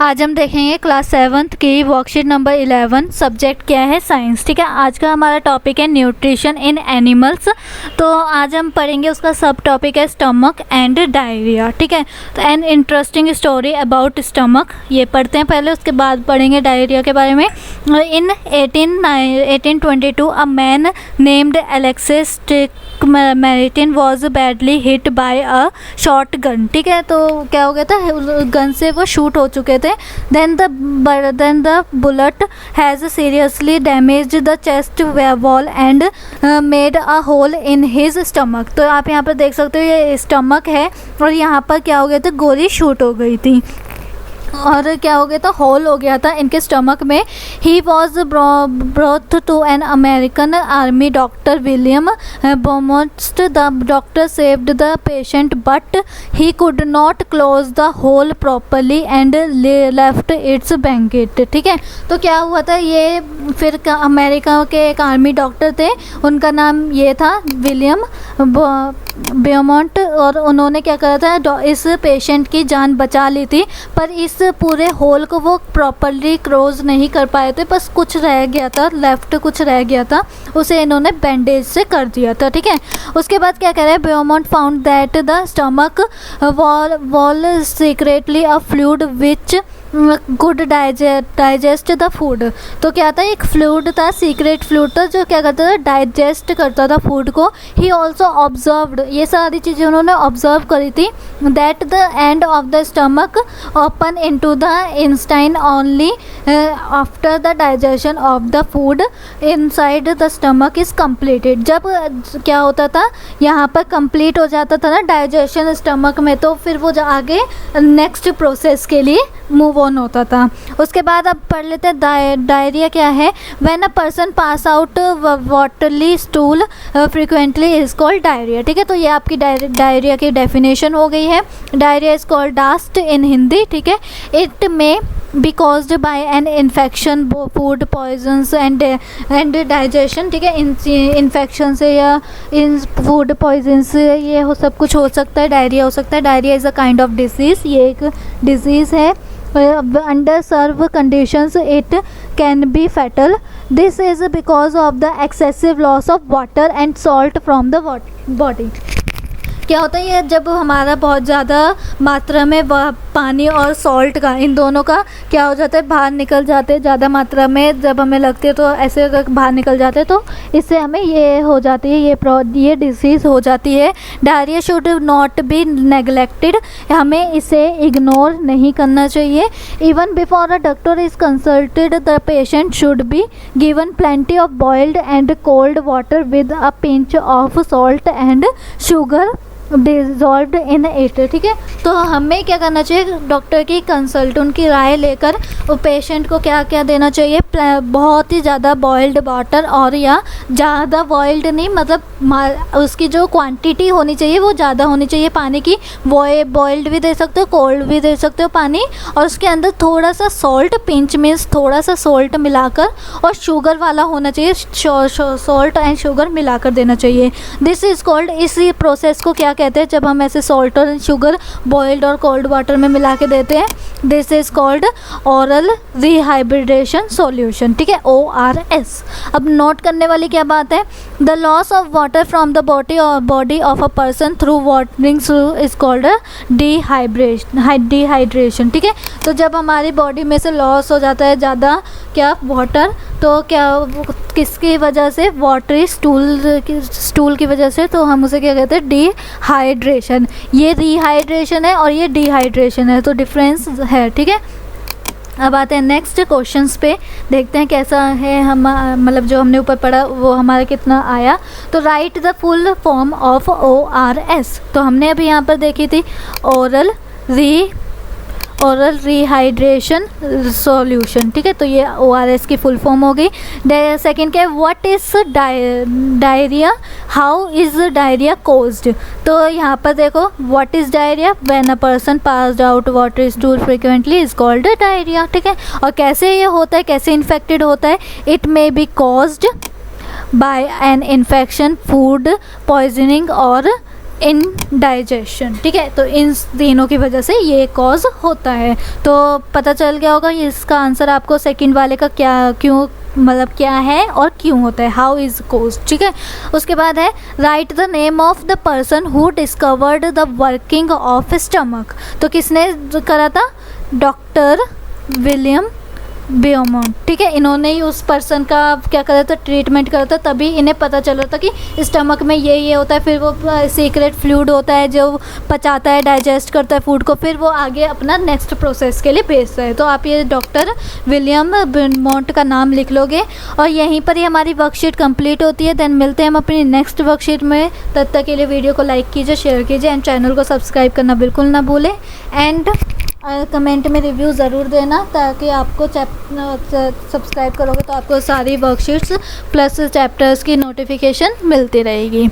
आज हम देखेंगे क्लास 7th की वर्कशीट नंबर 11। सब्जेक्ट क्या है? साइंस। ठीक है, आज का हमारा टॉपिक है न्यूट्रिशन इन एनिमल्स। तो आज हम पढ़ेंगे उसका सब टॉपिक है स्टमक एंड डायरिया। ठीक है, तो an interesting story about stomach ये पढ़ते हैं पहले, उसके बाद पढ़ेंगे डायरिया के बारे में। In 1822 a man named Alexis Martin was badly hit by a short gun. ठीक है, तो क्या हो गया था, गन से वो शूट हो चुके थे। then the bullet has seriously damaged the chest wall and made a hole in his stomach। तो आप यहाँ पर देख सकते हो ये स्टमक है और यहाँ पर क्या हो गया था, गोली शूट हो गई थी और क्या हो गया था, होल हो गया था इनके स्टमक में। He was brought to an American army doctor William Beaumont. The doctor saved the patient but he could not close the hole properly and left its banquet. ठीक है, तो क्या हुआ था, ये फिर अमेरिका के एक आर्मी डॉक्टर थे, उनका नाम ये था विलियम बेमोंट, और उन्होंने क्या करा था, इस पेशेंट की जान बचा ली थी, पर इस पूरे होल को वो प्रॉपरली क्लोज नहीं कर पाए थे, बस कुछ रह गया था, लेफ्ट कुछ रह गया था, उसे इन्होंने बैंडेज से कर दिया था। ठीक है, उसके बाद क्या कह रहे हैं, Beaumont found that the stomach wall secretly a fluid which could digest the food. तो क्या था, एक फ्लूइड था, सीक्रेट फ्लूइड था, जो क्या करता था, डाइजेस्ट करता था फूड को। ही ऑल्सो ऑब्जर्व्ड, ये सारी चीज़ें उन्होंने ऑब्जर्व करी थी, that the end of the stomach open into the Einstein only after the digestion of the food inside the stomach is completed. जब क्या होता था, यहाँ पर कंप्लीट हो जाता था ना डाइजेशन स्टमक में, तो फिर वो आगे नेक्स्ट प्रोसेस के लिए मूव ऑन होता था। उसके बाद अब पढ़ लेते हैं डायरिया क्या है। When a person pass out watery stool frequently is called diarrhoea. ठीक है, तो ये आपकी डायरिया की डेफिनेशन हो गई है। डायरिया इज कॉल्ड डास्ट इन हिंदी। ठीक है, it may be caused by an infection, food poisons and digestion. ठीक है, इन्फेक्शन से या इन फूड पॉइजन से ये हो सब कुछ हो सकता है, डायरिया हो सकता है। Diarrhoea is a kind of disease, ये एक डिजीज़ है। Under serve conditions it can be fatal. This is because of the excessive loss of water and salt from the body। क्या होता है, ये जब हमारा बहुत ज़्यादा मात्रा में पानी और सॉल्ट का, इन दोनों का क्या हो जाता है, बाहर निकल जाते हैं ज़्यादा मात्रा में, जब हमें लगती है तो ऐसे अगर बाहर निकल जाते हैं तो इससे हमें ये हो जाती है, ये डिसीज़ हो जाती है। Diarrhoea should not be neglected, हमें इसे इग्नोर नहीं करना चाहिए। Even before a doctor is consulted the patient should be given plenty of boiled and cold water with a pinch of salt and sugar dissolved in it. ठीक है, तो हमें क्या करना चाहिए, डॉक्टर की कंसल्ट, उनकी राय लेकर वो पेशेंट को क्या क्या देना चाहिए, बहुत ही ज़्यादा बॉइल्ड वाटर, और या ज़्यादा बॉइल्ड नहीं, मतलब उसकी जो क्वांटिटी होनी चाहिए वो ज़्यादा होनी चाहिए पानी की। बॉइल्ड भी दे सकते हो, कोल्ड भी दे सकते हो पानी, और उसके अंदर थोड़ा सा सॉल्ट, पिंच मीन्स थोड़ा सा सॉल्ट मिलाकर, और शुगर वाला होना चाहिए, सॉल्ट एंड शुगर मिलाकर देना चाहिए। दिस इज़ कॉल्ड, इसी प्रोसेस को क्या कहते हैं, जब हम ऐसे सॉल्ट और शुगर बॉइल्ड और कोल्ड वाटर में मिला के देते हैं, this is called oral rehydration solution. ठीक है, ORS। अब नोट करने वाली क्या बात है, the loss of water from the body of a person through watering is called dehydration. ठीक है, तो जब हमारी बॉडी में से लॉस हो जाता है ज़्यादा क्या वाटर, तो क्या किसकी वजह से, वाटरी स्टूल की वजह से, तो हम उसे क्या कहते हैं, डिहाइड्रेशन। ये रिहाइड्रेशन है और ये डिहाइड्रेशन है, तो डिफरेंस है। ठीक है, अब आते हैं नेक्स्ट क्वेश्चंस पे, देखते हैं कैसा है हम, मतलब जो हमने ऊपर पढ़ा वो हमारा कितना आया। तो right the full form of ORS, तो हमने अभी यहाँ पर देखी थी ओरल रिहाइड्रेशन सॉल्यूशन। ठीक है, तो ये ORS की फुल फॉर्म हो गई। सेकेंड क्या है, what is diarrhoea, how is diarrhoea caused. तो यहाँ पर देखो, what is diarrhoea, when a person passed out water stool frequently is called diarrhoea. ठीक है, और कैसे ये होता है, कैसे इन्फेक्टेड होता है, it may be caused by an infection, food poisoning और इन डाइजेशन। ठीक है, तो इन तीनों की वजह से ये कॉज होता है। तो पता चल गया होगा इसका आंसर आपको सेकंड वाले का क्या, क्यों, मतलब क्या है और क्यों होता है, हाउ इज कोज। ठीक है, उसके बाद है write the name of the person who discovered the working of stomach. तो किसने करा था? Doctor William Beaumont. ठीक है, इन्होंने ही उस पर्सन का क्या करा था? ट्रीटमेंट करा था, तभी इन्हें पता चला था कि स्टमक में ये होता है। फिर वो सीक्रेट फ्लूइड होता है जो पचाता है, डाइजेस्ट करता है फूड को, फिर वो आगे अपना नेक्स्ट प्रोसेस के लिए भेजता है। तो आप ये डॉक्टर विलियम बेयरमोंट का नाम लिख लोगे और यहीं पर ही हमारी वर्कशीट कंप्लीट होती है। देन मिलते हैं हम अपनी नेक्स्ट वर्कशीट में। तब तक के लिए वीडियो को लाइक कीजिए, शेयर कीजिए एंड चैनल को सब्सक्राइब करना बिल्कुल ना भूलें। एंड कमेंट में रिव्यू ज़रूर देना, ताकि आपको सब्सक्राइब करोगे तो आपको सारी वर्कशीट्स प्लस चैप्टर्स की नोटिफिकेशन मिलती रहेगी।